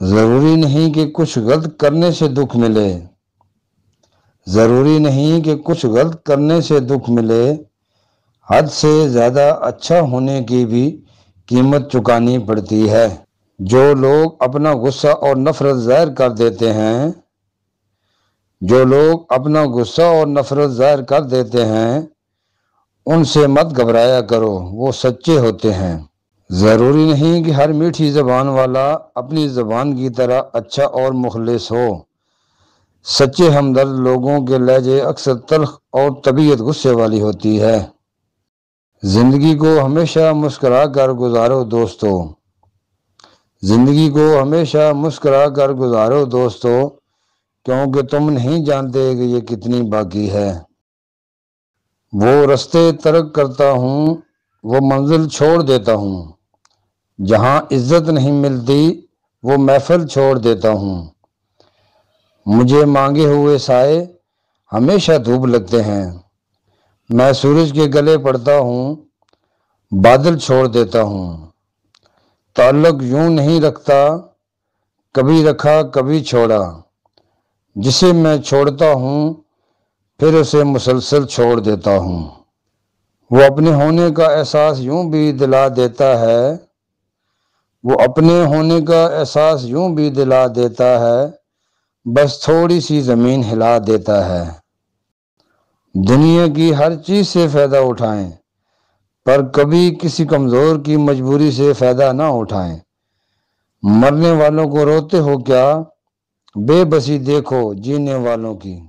ضروری نہیں کہ کچھ غلط کرنے سے دکھ ملے، ضروری نہیں کہ کچھ غلط کرنے سے دکھ ملے، حد سے زیادہ اچھا ہونے کی بھی قیمت چکانی پڑتی ہے۔ جو لوگ اپنا غصہ اور نفرت ظاہر کر دیتے ہیں، جو لوگ اپنا غصہ اور نفرت ظاہر کر دیتے ہیں، ان سے مت گھبرایا کرو، وہ سچے ہوتے ہیں۔ ضروری نہیں کہ ہر میٹھی زبان والا اپنی زبان کی طرح اچھا اور مخلص ہو۔ سچے ہمدرد لوگوں کے لہجے اکثر تلخ اور طبیعت غصے والی ہوتی ہے۔ زندگی کو ہمیشہ مسکرا کر گزارو دوستو، زندگی کو ہمیشہ مسکرا کر گزارو دوستو، کیونکہ تم نہیں جانتے کہ یہ کتنی باقی ہے۔ وہ رستے ترک کرتا ہوں، وہ منزل چھوڑ دیتا ہوں، جہاں عزت نہیں ملتی وہ محفل چھوڑ دیتا ہوں۔ مجھے مانگے ہوئے سائے ہمیشہ دھوپ لگتے ہیں، میں سورج کے گلے پڑتا ہوں، بادل چھوڑ دیتا ہوں۔ تعلق یوں نہیں رکھتا، کبھی رکھا کبھی چھوڑا، جسے میں چھوڑتا ہوں پھر اسے مسلسل چھوڑ دیتا ہوں۔ وہ اپنے ہونے کا احساس یوں بھی دلا دیتا ہے، وہ اپنے ہونے کا احساس یوں بھی دلا دیتا ہے، بس تھوڑی سی زمین ہلا دیتا ہے۔ دنیا کی ہر چیز سے فائدہ اٹھائیں، پر کبھی کسی کمزور کی مجبوری سے فائدہ نہ اٹھائیں۔ مرنے والوں کو روتے ہو کیا، بے بسی دیکھو جینے والوں کی۔